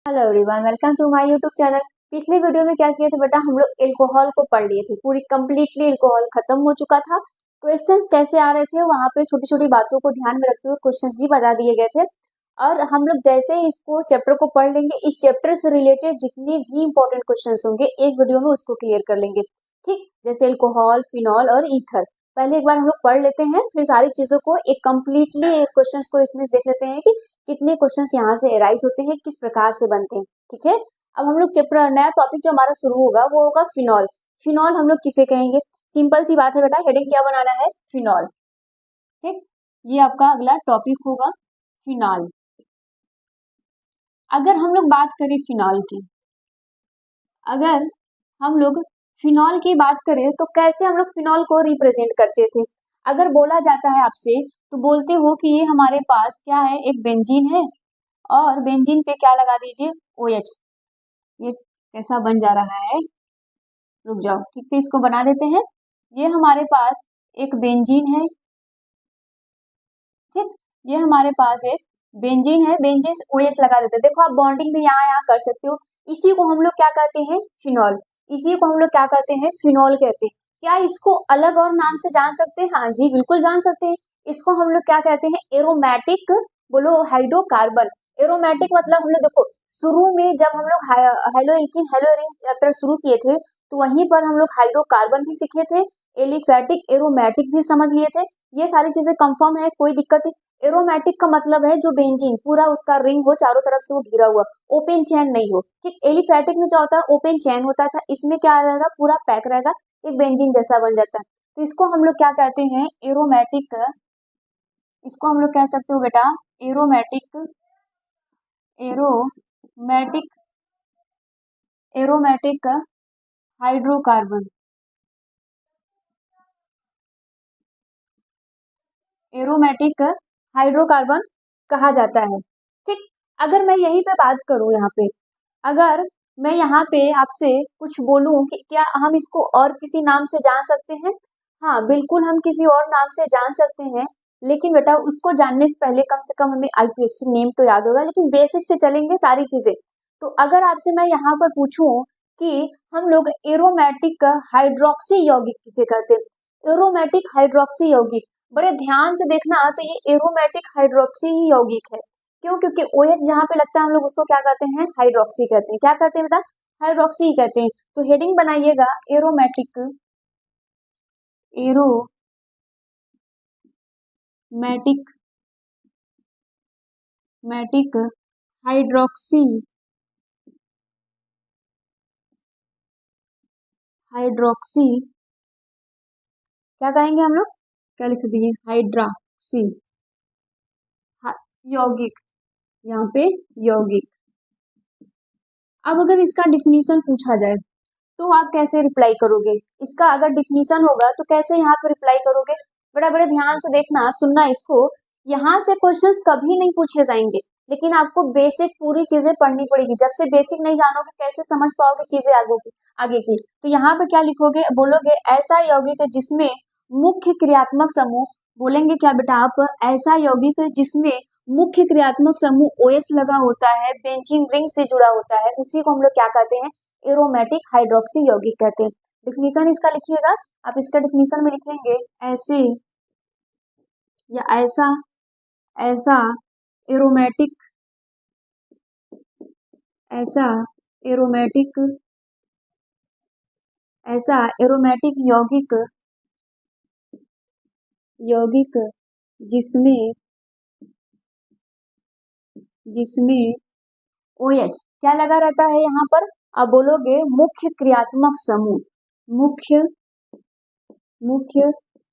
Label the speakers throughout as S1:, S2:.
S1: Hello everyone, welcome to my YouTube channel. पिछले video में क्या किए थे बेटा, हम लोग एल्कोहल को पढ़ लिए थे। पूरी कंप्लीटली एल्कोहल खत्म हो चुका था। क्वेश्चंस कैसे आ रहे थे वहां पे छोटी छोटी बातों को ध्यान में रखते हुए क्वेश्चंस भी बता दिए गए थे। और हम लोग जैसे ही इसको चैप्टर को पढ़ लेंगे, इस चैप्टर से रिलेटेड जितने भी इंपॉर्टेंट क्वेश्चंस होंगे एक वीडियो में उसको क्लियर कर लेंगे। ठीक, जैसे एल्कोहल, फिनॉल और ईथर। पहले एक बार हम लोग पढ़ लेते हैं, फिर सारी चीजों को एक कंप्लीटली क्वेश्चंस को इसमें देख लेते हैं कि कितने क्वेश्चंस यहाँ से एराइज होते हैं, किस प्रकार से बनते हैं। ठीक है, अब हम लोग चैप्टर नया टॉपिक जो हमारा शुरू होगा वो होगा फिनॉल। फिनॉल हम लोग किसे कहेंगे? सिंपल सी बात है बेटा, हेडिंग क्या बनाना है? फिनॉल। ठीक, ये आपका अगला टॉपिक होगा फिनॉल। अगर हम लोग बात करें फिनॉल की, अगर हम लोग फिनॉल की बात करें तो कैसे हम लोग फिनॉल को रिप्रेजेंट करते थे? अगर बोला जाता है आपसे तो बोलते हो कि ये हमारे पास क्या है, एक बेंजीन है और बेंजीन पे क्या लगा दीजिए, OH। ये कैसा बन जा रहा है, रुक जाओ, ठीक से इसको बना देते हैं। ये हमारे पास एक बेंजीन है। ठीक, ये हमारे पास एक बेंजीन है, बेंजीन से OH लगा देते हैं। देखो आप बॉन्डिंग भी यहाँ यहाँ कर सकते हो। इसी को हम लोग क्या कहते हैं? फिनॉल। इसी को हम लोग क्या कहते हैं? फिनॉल कहते हैं। क्या इसको अलग और नाम से जान सकते हैं? हाँ जी, बिल्कुल जान सकते हैं। इसको हम लोग क्या कहते हैं? एरोमेटिक। बोलो, हाइड्रोकार्बन। एरोमेटिक मतलब हम लोग देखो, शुरू में जब हम लोग हेलोइकिन हेलोइरिन चैप्टर शुरू किए थे तो वहीं पर हम लोग हाइड्रोकार्बन भी सीखे थे, एलिफेटिक एरोमेटिक भी समझ लिए थे। ये सारी चीजें कंफर्म है, कोई दिक्कत नहीं। एरोमेटिक का मतलब है जो बेंजीन पूरा उसका रिंग हो, चारों तरफ से वो घिरा हुआ, ओपन चैन नहीं हो। ठीक, एलिफेटिक में क्या होता है? ओपन चैन होता था, इसमें क्या रहेगा? पूरा पैक रहेगा, एक बेंजीन जैसा बन जाता है। तो इसको हम लोग क्या कहते हैं? एरोमेटिक। इसको हम लोग कह सकते हो बेटा aromatic. Aromatic aromatic hydrocarbon. Aromatic hydrocarbon कहा जाता है। ठीक, अगर मैं यहीं पे बात करूं, यहाँ पे अगर मैं यहाँ पे आपसे कुछ बोलूं कि क्या हम इसको और किसी नाम से जान सकते हैं? हाँ बिल्कुल, हम किसी और नाम से जान सकते हैं। लेकिन बेटा उसको जानने से पहले कम से कम हमें IUPAC नेम तो याद होगा, लेकिन बेसिक से चलेंगे सारी चीजें। तो अगर आपसे मैं यहाँ पर पूछूं कि हम लोग एरोमेटिक हाइड्रोक्सी यौगिक किसे कहते हैं? एरोमेटिक हाइड्रोक्सी यौगिक, बड़े ध्यान से देखना, तो ये एरोमेटिक हाइड्रोक्सी ही यौगिक है। क्यों? क्योंकि OH जहाँ पे लगता है हम लोग उसको क्या कहते हैं? हाइड्रोक्सी कहते हैं। क्या कहते हैं बेटा? हाइड्रोक्सी ही कहते हैं। तो हेडिंग बनाइएगा aromatic. Aromatic matic hydroxy hydroxy क्या कहेंगे हम लोग? क्या लिख दिए? हाइड्रोक्सी यौगिक, यहाँ पे यौगिक। अब अगर इसका डिफिनीशन पूछा जाए तो आप कैसे रिप्लाई करोगे? इसका अगर डिफिनीशन होगा तो कैसे यहाँ पे रिप्लाई करोगे? बड़ा बड़े ध्यान से देखना, सुनना इसको। यहाँ से क्वेश्चंस कभी नहीं पूछे जाएंगे, लेकिन आपको बेसिक पूरी चीजें पढ़नी पड़ेगी। जब से बेसिक नहीं जानोगे कैसे समझ पाओगे चीजें आगे की। तो यहाँ पे क्या लिखोगे? बोलोगे ऐसा यौगिक है जिसमें मुख्य क्रियात्मक समूह, बोलेंगे क्या बेटा आप? ऐसा यौगिक है जिसमें मुख्य क्रियात्मक समूह OH लगा होता है, बेंजीन रिंग से जुड़ा होता है, उसी को हम लोग क्या कहते हैं? एरोमेटिक हाइड्रोक्सी यौगिक कहते हैं। डिफिनीशन इसका लिखिएगा, आप इसका डिफिनीशन में लिखेंगे ऐसे या ऐसा ऐसा एरोमेटिक ऐसा एरोमेटिक ऐसा एरोमेटिक यौगिक जिसमें जिसमें OH क्या लगा रहता है यहाँ पर? आप बोलोगे मुख्य क्रियात्मक समूह। मुख्य मुख्य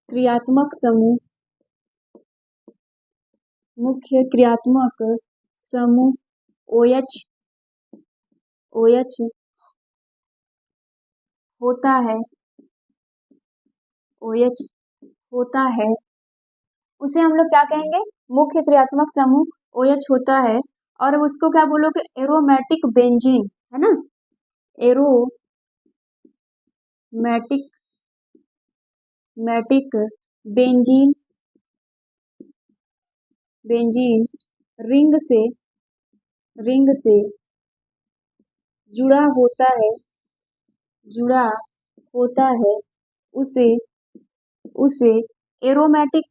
S1: क्रियात्मक समूह मुख्य क्रियात्मक समूह OH होता है OH होता है, उसे हम लोग क्या कहेंगे? मुख्य क्रियात्मक समूह OH होता है। और उसको क्या बोलोगे? एरोमेटिक बेंजीन, है ना? एरोमेटिक बेंजीन बेंजीन रिंग से जुड़ा होता है, जुड़ा होता है, उसे उसे एरोमेटिक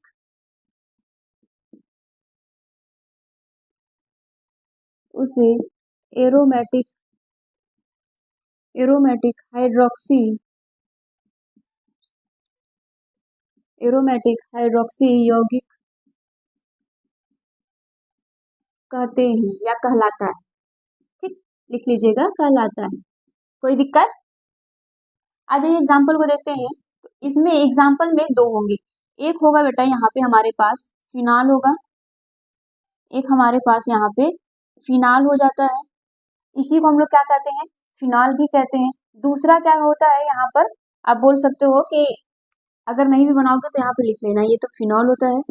S1: उसे aromatic aromatic hydroxy aromatic hydroxy यौगिक कहते हैं या कहलाता है। ठीक, लिख लीजिएगा, कहलाता है। कोई दिक्कत? आ जाइए एग्जाम्पल को देखते हैं। तो इसमें एग्जाम्पल में दो होंगे, एक होगा बेटा यहाँ पे हमारे पास फिनाल होगा, एक हमारे पास यहाँ पे फिनाल हो जाता है, इसी को हम लोग क्या कहते हैं, फिनॉल भी कहते हैं। दूसरा क्या होता है यहाँ पर, आप बोल सकते हो कि अगर नहीं भी बनाओगे तो यहाँ पे लिख लेना, ये तो फिनॉल होता है।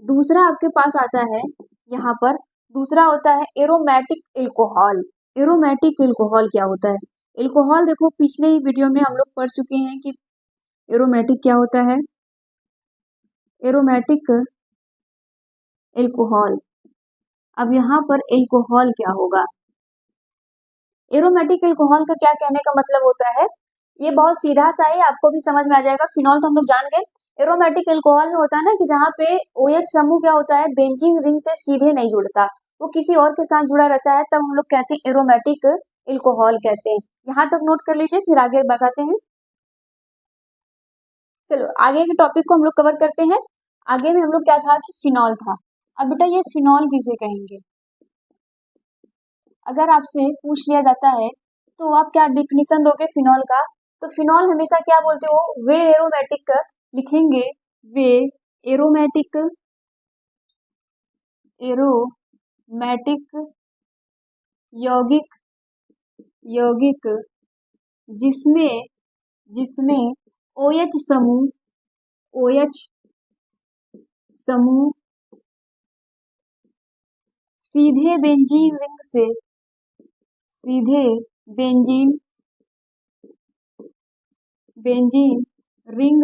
S1: दूसरा आपके पास आता है यहाँ पर, दूसरा होता है एरोमेटिक एल्कोहल। एरोमेटिक एल्कोहल क्या होता है? एल्कोहल देखो पिछले ही वीडियो में हम लोग पढ़ चुके हैं कि एरोमेटिक क्या होता है। एरोमेटिक एल्कोहल, अब यहाँ पर एल्कोहल क्या होगा? एरोमेटिक एल्कोहल का क्या कहने का मतलब होता है, ये बहुत सीधा सा है, आपको भी समझ में आ जाएगा। फिनॉल तो हम लोग जान गए। एरोमेटिक एल्कोहल में होता है ना कि जहाँ पे OH समूह क्या होता है, बेंजीन रिंग से सीधे नहीं जुड़ता, वो किसी और के साथ जुड़ा रहता है, तब हम लोग कहते हैं एरोमेटिक एल्कोहल कहते हैं। यहाँ तक नोट कर लीजिए, फिर आगे बताते हैं। चलो आगे के टॉपिक को हम लोग कवर करते हैं। आगे में हम लोग क्या था कि फिनॉल था। अब बेटा ये फिनॉल किसे कहेंगे? अगर आपसे पूछ लिया जाता है तो आप क्या डिफिनीशन दोगे फिनॉल का? तो फिनॉल हमेशा क्या बोलते हो, वे एरोमेटिक लिखेंगे, वे एरोमेटिक एरोमेटिक यौगिक यौगिक जिसमें जिसमें OH समूह सीधे बेंजीन रिंग से सीधे बेंजीन बेंजीन रिंग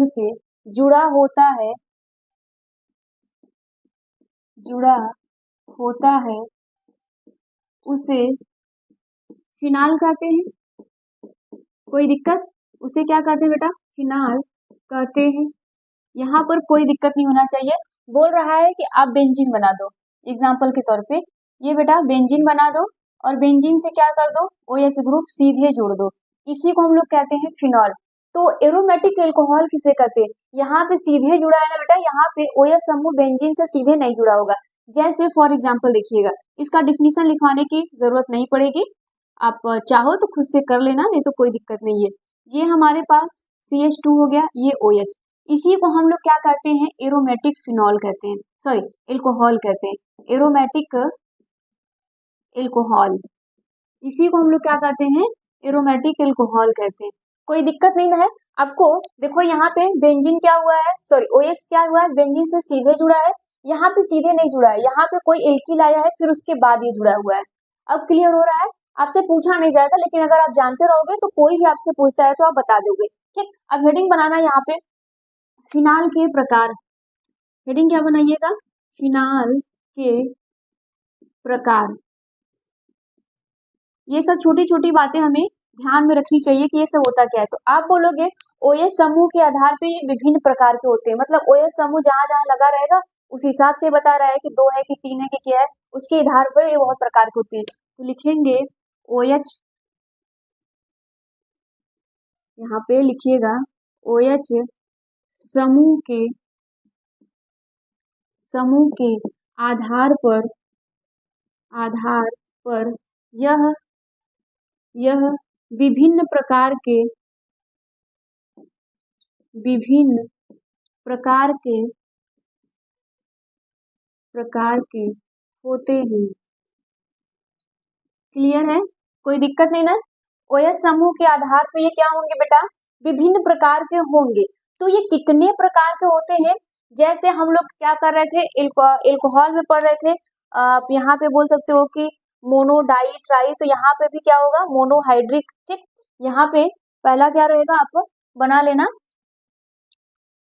S1: से जुड़ा होता है उसे फिनाल कहते हैं। कोई दिक्कत? उसे क्या कहते हैं बेटा? फिनाल कहते हैं। यहाँ पर कोई दिक्कत नहीं होना चाहिए। बोल रहा है कि आप बेंजीन बना दो, एग्जाम्पल के तौर पे ये बेटा बेंजीन बना दो और बेंजीन से क्या कर दो, OH ग्रुप सीधे जोड़ दो, इसी को हम लोग कहते हैं फिनॉल। तो एरोमेटिक एल्कोहल किसे कहते हैं? यहाँ पे सीधे जुड़ा है ना बेटा, यहाँ पे OH समूह बेंजीन से सीधे नहीं जुड़ा होगा। जैसे फॉर एग्जाम्पल देखिएगा, इसका डिफिनीशन लिखवाने की जरूरत नहीं पड़ेगी, आप चाहो तो खुद से कर लेना, नहीं तो कोई दिक्कत नहीं है। ये हमारे पास CH2 हो गया, ये OH, इसी को हम लोग क्या कहते हैं, एरोमेटिक फिनॉल कहते हैं, सॉरी एल्कोहल कहते हैं, एरोमेटिक एल्कोहल, इसी को हम लोग क्या कहते हैं, एरोमेटिक एल्कोहल कहते हैं। कोई दिक्कत नहीं है आपको? देखो यहाँ पे बेंजीन क्या हुआ है, सॉरी OH क्या हुआ है, बेंजीन से सीधे जुड़ा है, यहाँ पे सीधे नहीं जुड़ा है, यहाँ पे कोई एल्किल आया है फिर उसके बाद ये जुड़ा हुआ है। अब क्लियर हो रहा है? आपसे पूछा नहीं जाएगा, लेकिन अगर आप जानते रहोगे तो कोई भी आपसे पूछता है तो आप बता दोगे। ठीक, अब हेडिंग बनाना यहाँ पे, फिनाल के प्रकार। हेडिंग क्या बनाइएगा? फिनाल के प्रकार। ये सब छोटी छोटी बातें हमें ध्यान में रखनी चाहिए कि ये सब होता क्या है। तो आप बोलोगे OH समूह के आधार पे ये विभिन्न प्रकार के होते हैं, मतलब OH समूह जहां जहां लगा रहेगा उस हिसाब से बता रहा है कि 2 है कि 3 है कि क्या है, उसके आधार पर ये बहुत प्रकार के होते हैं। तो लिखेंगे OH, यहाँ पे लिखिएगा OH समूह के आधार पर यह विभिन्न प्रकार के होते हैं। क्लियर है? कोई दिक्कत नहीं ना? OH समूह के आधार पे ये क्या होंगे बेटा? विभिन्न प्रकार के होंगे। तो ये कितने प्रकार के होते हैं? जैसे हम लोग क्या कर रहे थे, एल्कोहल में पढ़ रहे थे, आप यहाँ पे बोल सकते हो कि मोनो डाई ट्राई, तो यहाँ पे भी क्या होगा, मोनोहाइड्रिक। ठीक, यहाँ पे पहला क्या रहेगा, आप बना लेना।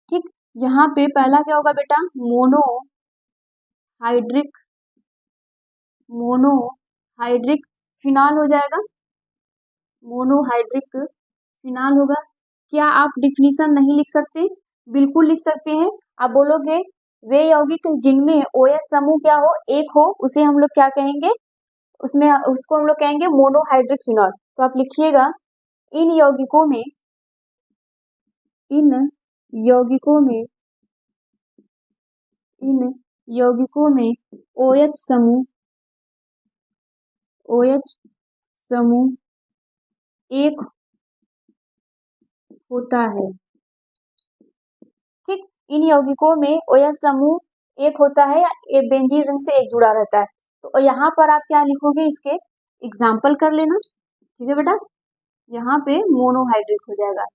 S1: ठीक, यहाँ पे पहला क्या होगा बेटा, मोनोहाइड्रिक हाइड्रिक फिनॉल हो जाएगा, मोनोहाइड्रिक फिनॉल होगा। क्या आप डिफिनीशन नहीं लिख सकते? बिल्कुल लिख सकते हैं। आप बोलोगे वे यौगिक जिनमें OH समूह क्या हो, एक हो, उसे हम लोग क्या कहेंगे, उसमें उसको हम लोग कहेंगे मोनोहाइड्रिक फिनॉल। तो आप लिखिएगा इन यौगिकों में, इन यौगिकों में, इन यौगिकों में OH समूह, OH समूह एक होता है। ठीक, इन यौगिकों में OH समूह एक होता है या बेंजीन रिंग से एक जुड़ा रहता है। तो यहाँ पर आप क्या लिखोगे, इसके एग्जाम्पल कर लेना। ठीक है बेटा, यहाँ पे मोनोहाइड्रिक हो जाएगा,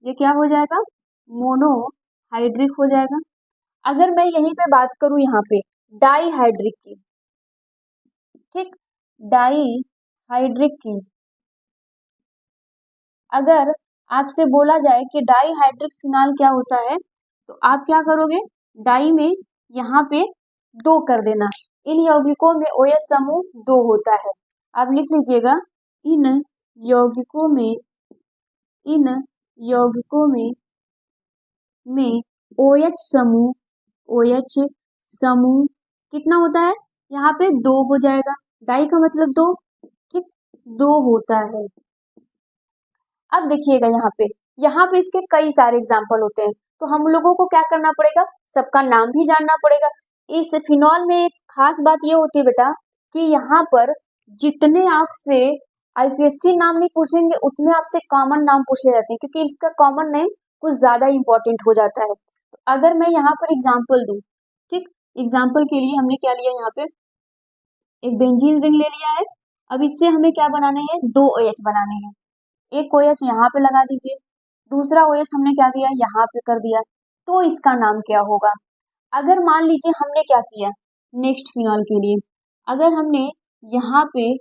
S1: ये क्या हो जाएगा, मोनोहाइड्रिक हो जाएगा। अगर मैं यहीं पे बात करूं यहाँ पे डाईहाइड्रिक की, ठीक, डाईहाइड्रिक की, अगर आपसे बोला जाए कि डाईहाइड्रिक फिनॉल क्या होता है, तो आप क्या करोगे, डाई में यहाँ पे 2 कर देना। इन यौगिकों में OH समूह 2 होता है। आप लिख लीजिएगा इन यौगिकों में, इन यौगिकों में OH समूह, OH समूह कितना होता है, यहाँ पे 2 हो जाएगा। डाई का मतलब 2, ठीक, 2 होता है। अब देखिएगा यहाँ पे इसके कई सारे एग्जाम्पल होते हैं, तो हम लोगों को क्या करना पड़ेगा, सबका नाम भी जानना पड़ेगा। इस फिनॉल में एक खास बात ये होती है बेटा कि यहाँ पर जितने आपसे IPSC नाम नहीं पूछेंगे, उतने आपसे कॉमन नाम पूछ ले जाते हैं, क्योंकि इसका कॉमन नेम कुछ ज्यादा इंपॉर्टेंट हो जाता है। तो अगर मैं यहाँ पर एग्जाम्पल दूं, ठीक, एग्जाम्पल के लिए हमने क्या लिया, यहाँ पे एक बेंजीन रिंग ले लिया है। अब इससे हमें क्या बनाने हैं, 2 OH बनाने हैं। एक OH यहाँ पे लगा दीजिए, दूसरा OH हमने क्या किया, यहाँ पे कर दिया, तो इसका नाम क्या होगा। अगर मान लीजिए हमने क्या किया, नेक्स्ट फिनॉल के लिए अगर हमने यहाँ पे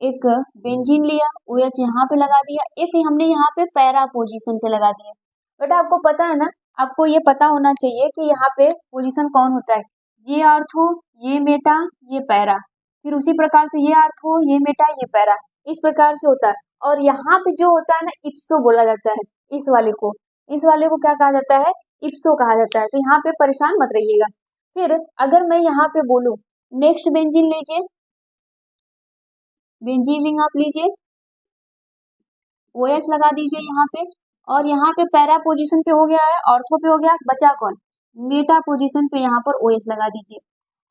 S1: एक बेंजीन लिया, OH यहाँ पे लगा दिया, एक हमने यहाँ पे पैरा पोजीशन पे लगा दिया। बेटा आपको पता है ना, आपको ये पता होना चाहिए कि यहाँ पे पोजीशन कौन होता है, ये आर्थो, ये मेटा, ये पैरा, फिर उसी प्रकार से ये आर्थो, ये मेटा, ये पैरा, इस प्रकार से होता है। और यहाँ पे जो होता है ना, इप्सो बोला जाता है, इस वाले को, इस वाले को क्या कहा जाता है, इप्सो कहा जाता है। तो यहाँ पे परेशान मत रहिएगा। फिर अगर मैं यहाँ पे बोलूं नेक्स्ट बेंजीन लीजिए, बेंजीन रिंग आप लीजिए, OH लगा दीजिए यहाँ पे, और यहाँ पे पैरा पोजीशन पे हो गया है, ऑर्थो पे हो गया, बचा कौन, मेटा पोजीशन पे यहाँ पर OH लगा दीजिए।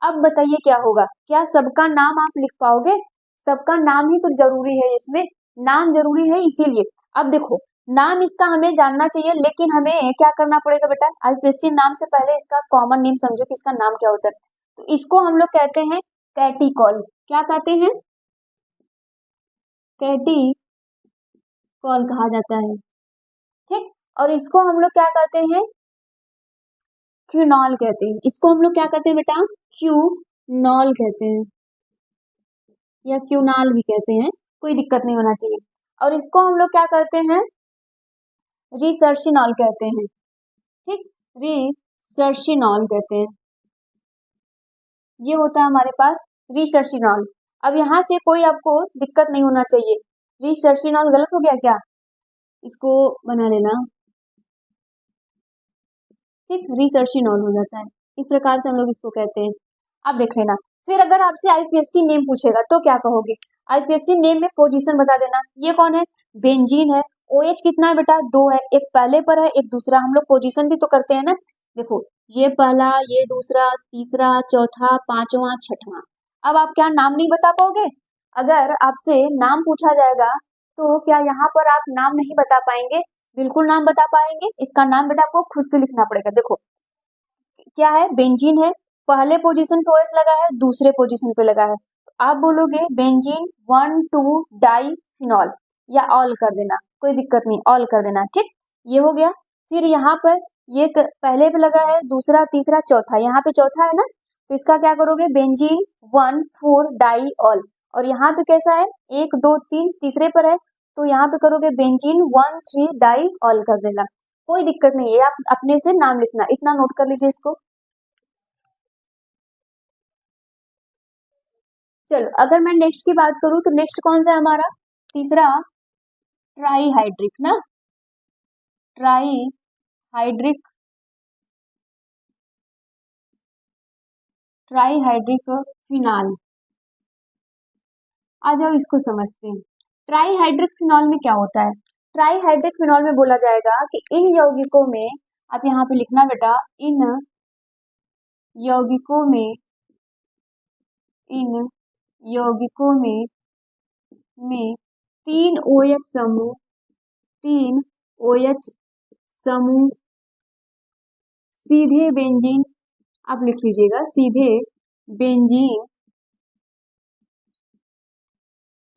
S1: अब बताइए क्या होगा, क्या सबका नाम आप लिख पाओगे, सबका नाम ही तो जरूरी है, इसमें नाम जरूरी है, इसीलिए। अब देखो नाम इसका हमें जानना चाहिए, लेकिन हमें क्या करना पड़ेगा बेटा, IPSC नाम से पहले इसका कॉमन नेम समझो कि इसका नाम क्या होता है। तो इसको हम लोग कहते हैं कैटिकॉल, क्या कहते हैं, कैटिकॉल कहा जाता है, ठीक। और इसको हम लोग क्या कहते हैं, क्यूनॉल कहते हैं। इसको हम लोग क्या कहते हैं बेटा, क्यूनॉल कहते हैं, या क्यूनाल भी कहते हैं, कोई दिक्कत नहीं होना चाहिए। और इसको हम लोग क्या कहते हैं, रिसर्चिनॉल कहते हैं, ठीक, रिसर्चिनॉल कहते हैं, ये होता है हमारे पास रिसर्चिनॉल। अब यहाँ से कोई आपको दिक्कत नहीं होना चाहिए, रिसर्चिनॉल गलत हो गया क्या, इसको बना लेना, ठीक, रिसर्चिनॉल हो जाता है, इस प्रकार से हम लोग इसको कहते हैं। आप देख लेना। फिर अगर आपसे IPSC नेम पूछेगा तो क्या कहोगे, IPSC नेम में पोजीशन बता देना, ये कौन है, बेंजीन है, OH कितना है बेटा, 2 है, एक पहले पर है, एक दूसरा, हम लोग पोजीशन भी तो करते हैं ना, देखो ये पहला, ये दूसरा, तीसरा, चौथा, पांचवा, छठवां। अब आप क्या नाम नहीं बता पाओगे, अगर आपसे नाम पूछा जाएगा तो क्या यहाँ पर आप नाम नहीं बता पाएंगे, बिल्कुल नाम बता पाएंगे। इसका नाम बेटा आपको खुद से लिखना पड़ेगा। देखो क्या है, बेंजीन है, पहले पोजीशन पे OH लगा है, दूसरे पोजीशन पे लगा है, तो आप बोलोगे बेंजीन 1,2 डाई फिनॉल, या ऑल कर देना, कोई दिक्कत नहीं, ऑल कर देना, ठीक, ये हो गया। फिर यहाँ पर ये पहले पे लगा है, दूसरा, तीसरा, चौथा, यहाँ पे चौथा है ना, तो इसका क्या करोगे, बेंजीन 1,4 डाई ऑल। और यहाँ पे कैसा है, 1, 2, 3 तीसरे पर है, तो यहाँ पे करोगे बेंजीन 1,3 डाई ऑल कर देना, कोई दिक्कत नहीं है। आप अपने से नाम लिखना, इतना नोट कर लीजिए इसको। चलो अगर मैं नेक्स्ट की बात करूं तो नेक्स्ट कौन सा है हमारा तीसरा, ट्राईहाइड्रिक ना, ट्राईहाइड्रिक, ट्राईहाइड्रिक फिनाल। आ जाओ इसको समझते हैं। ट्राईहाइड्रिक फिनॉल में क्या होता है? ट्राईहाइड्रिक फिनॉल में बोला जाएगा कि इन यौगिकों में, आप यहाँ पे लिखना बेटा, इन यौगिकों में, इन यौगिकों में 3 OH समूह, 3 OH समूह सीधे बेंजीन, आप लिख लीजिएगा सीधे बेंजीन,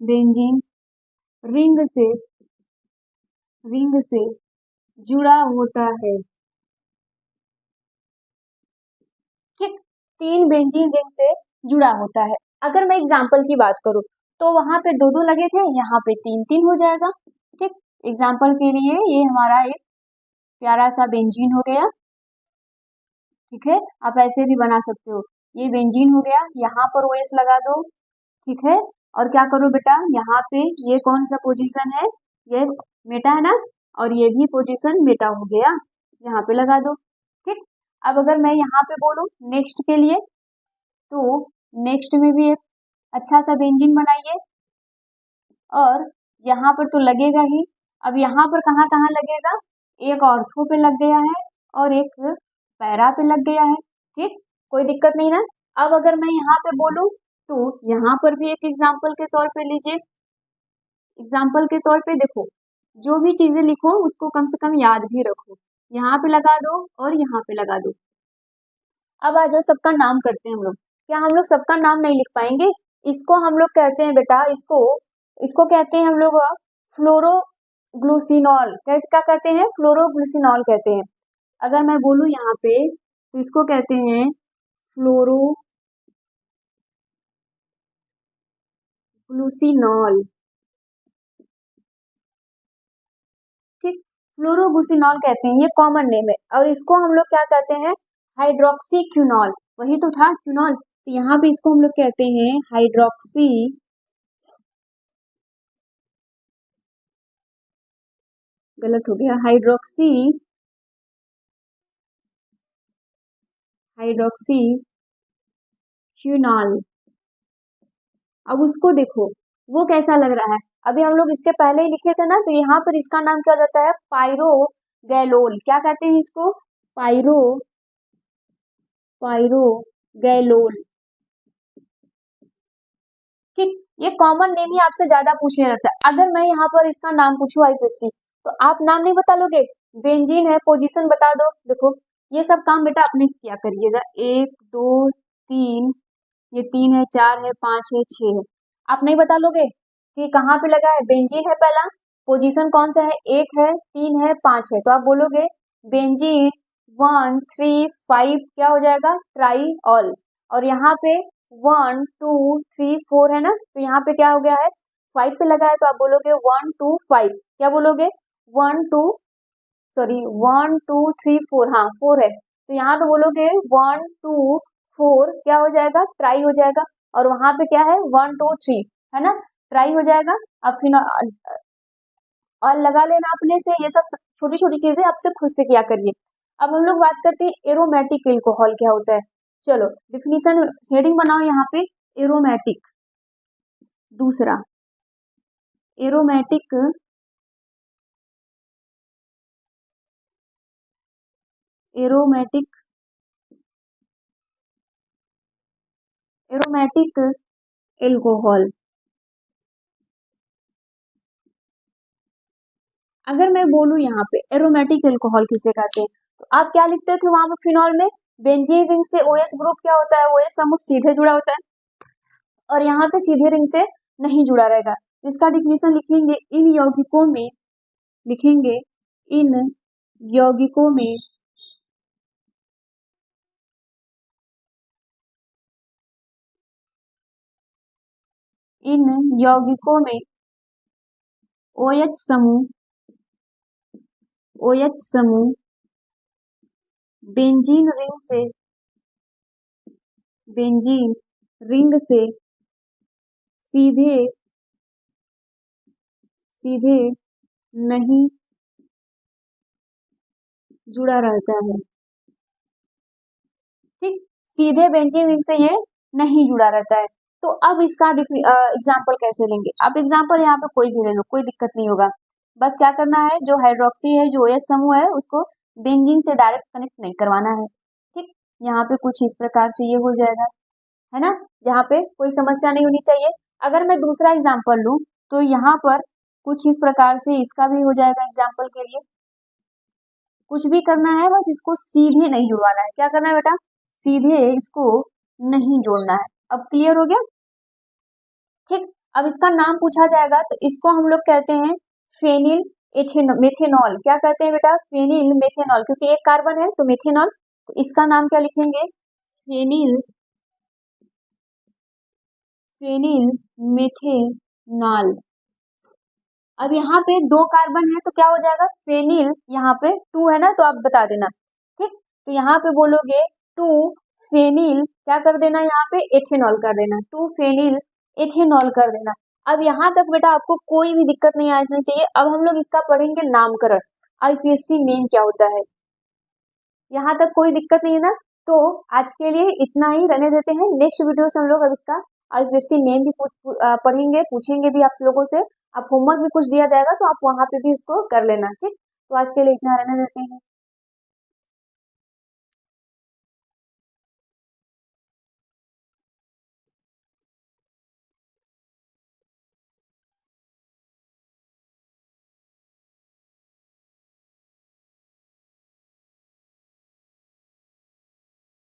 S1: बेंजीन रिंग से जुड़ा होता है। ठीक, 3 बेंजीन रिंग से जुड़ा होता है। अगर मैं एग्जाम्पल की बात करूं तो वहां पे 2 लगे थे, यहाँ पे 3 हो जाएगा। ठीक, एग्जाम्पल के लिए ये हमारा एक प्यारा सा बेंजीन हो गया। ठीक है, आप ऐसे भी बना सकते हो, ये बेंजीन हो गया, यहाँ पर OH लगा दो। ठीक है, और क्या करो बेटा, यहाँ पे ये कौन सा पोजीशन है, ये मेटा है ना, और ये भी पोजीशन मेटा हो गया, यहाँ पे लगा दो। ठीक, अब अगर मैं यहाँ पे बोलूँ नेक्स्ट के लिए, तो नेक्स्ट में भी एक अच्छा सा बेंजीन बनाइए, और यहाँ पर तो लगेगा ही। अब यहाँ पर कहाँ कहाँ लगेगा, एक ऑर्थो पे लग गया है और एक पैरा पे लग गया है। ठीक, कोई दिक्कत नहीं ना। अब अगर मैं यहाँ पे बोलूँ तो यहाँ पर भी एक एग्जाम्पल के तौर पे लीजिए, एग्जाम्पल के तौर पे देखो, जो भी चीजें लिखो उसको कम से कम याद भी रखो, यहाँ पे लगा दो और यहाँ पे लगा दो। अब आ जाओ सबका नाम करते हैं हम लोग। क्या हम लोग सबका नाम नहीं लिख पाएंगे? इसको हम लोग कहते हैं बेटा, इसको कहते हैं हम लोग फ्लोरोग्लूसिनॉल। क्या कहते हैं? फ्लोरोग्लूसिनॉल कहते हैं। अगर मैं बोलूं यहाँ पे तो इसको कहते हैं फ्लोरोग्लूसिनॉल। ठीक, फ्लोरोग्लूसिनॉल कहते हैं, ये कॉमन नेम है। और इसको हम लोग क्या कहते हैं? हाइड्रोक्सीक्विनॉल। वही तो था क्विनॉल, तो यहाँ पे इसको हम लोग कहते हैं हाइड्रोक्सी, गलत हो गया, हाइड्रोक्सी क्विनॉल। अब उसको देखो वो कैसा लग रहा है। अभी हम लोग इसके पहले ही लिखे थे ना, तो यहाँ पर इसका नाम क्या हो जाता है? पायरोगैलोल। क्या कहते हैं इसको? पायरोगैलोल। ठीक, ये कॉमन नेम ही आपसे ज्यादा पूछ लिया जाता है। अगर मैं यहाँ पर इसका नाम पूछूं आईपीएससी, तो आप नाम नहीं बता लोगे, बेंजीन है, पोजीशन बता दो। देखो ये सब काम बेटा अपने से किया करिएगा। 1 2 3, ये 3 है, 4 है, 5 है, 6 है। आप नहीं बता लोगे कि कहाँ पे लगा है? बेंजीन है पहला, पोजीशन कौन सा है? 1 है, 3 है, 5 है, तो आप बोलोगे बेंजीन 1 3 5 क्या हो जाएगा? Try all. और यहाँ पे 1 2 3 4 है ना, तो यहाँ पे क्या हो गया है? 5 पे लगा है, तो आप बोलोगे 1 2 5। क्या बोलोगे? 1 2 सॉरी 1 2 3 4, हाँ 4 है, तो यहाँ पे बोलोगे 1 2 4 क्या हो जाएगा? ट्राई हो जाएगा। और वहां पे क्या है? 1 2 3 है ना, ट्राई हो जाएगा। अब फिर और लगा लेना अपने से, ये सब छोटी छोटी चीजें आपसे खुद से किया करिए। अब हम लोग बात करते हैं एरोमेटिक एल्कोहल क्या होता है। चलो डिफिनीशन हेडिंग बनाओ यहाँ पे, एरोमेटिक। दूसरा एरोमेटिक, एरोमेटिक एरोमेटिक एल्कोहल। अगर मैं बोलूं यहाँ पे एरोमेटिक एल्कोहल किसे कहते हैं, तो आप क्या लिखते थे वहां पर फिनॉल में? बेंजीन रिंग से OH ग्रुप क्या होता है? OH समूह सीधे जुड़ा होता है, और यहाँ पे सीधे रिंग से नहीं जुड़ा रहेगा। इसका डिफिनीशन लिखेंगे, इन यौगिकों में, लिखेंगे इन यौगिकों में इन यौगिकों में OH समूह, OH समूह बेंजीन रिंग से, बेंजीन रिंग से सीधे सीधे नहीं जुड़ा रहता है। ठीक, सीधे बेंजीन रिंग से ये नहीं जुड़ा रहता है। तो अब इसका एग्जाम्पल कैसे लेंगे? अब एग्जाम्पल यहाँ पे कोई भी ले लो, कोई दिक्कत नहीं होगा। बस क्या करना है, जो हाइड्रोक्सी है, जो OH समूह है, उसको बेंजीन से डायरेक्ट कनेक्ट नहीं करवाना है। ठीक, यहाँ पे कुछ इस प्रकार से ये हो जाएगा, है ना, जहाँ पे कोई समस्या नहीं होनी चाहिए। अगर मैं दूसरा एग्जाम्पल लूँ तो यहाँ पर कुछ इस प्रकार से इसका भी हो जाएगा एग्जाम्पल के लिए। कुछ भी करना है, बस इसको सीधे नहीं जुड़वाना है। क्या करना है बेटा? सीधे इसको नहीं जोड़ना है। अब क्लियर हो गया? ठीक, अब इसका नाम पूछा जाएगा तो इसको हम लोग कहते हैं फेनिल मेथेनॉल। क्या कहते हैं बेटा? फेनिल मेथेनॉल, क्योंकि एक कार्बन है तो मेथेनॉल। तो इसका नाम क्या लिखेंगे? Phenyl methanol. अब यहाँ पे 2 कार्बन है तो क्या हो जाएगा? फेनिल, यहाँ पे 2 है ना, तो आप बता देना। ठीक, तो यहाँ पे बोलोगे 2 फेनिल, क्या कर देना यहाँ पे? एथेनॉल कर देना, 2 फेनिल एथेनॉल कर देना। अब यहाँ तक बेटा आपको कोई भी दिक्कत नहीं आनी चाहिए। अब हम लोग इसका पढ़ेंगे नामकरण, IUPAC नेम क्या होता है। यहाँ तक कोई दिक्कत नहीं है ना? तो आज के लिए इतना ही रहने देते हैं। नेक्स्ट वीडियो से हम लोग अब इसका IUPAC नेम भी पढ़ेंगे, पूछेंगे भी आप लोगों से। आप होमवर्क भी कुछ दिया जाएगा तो आप वहां पे भी इसको कर लेना। ठीक, तो आज के लिए इतना रहने देते हैं।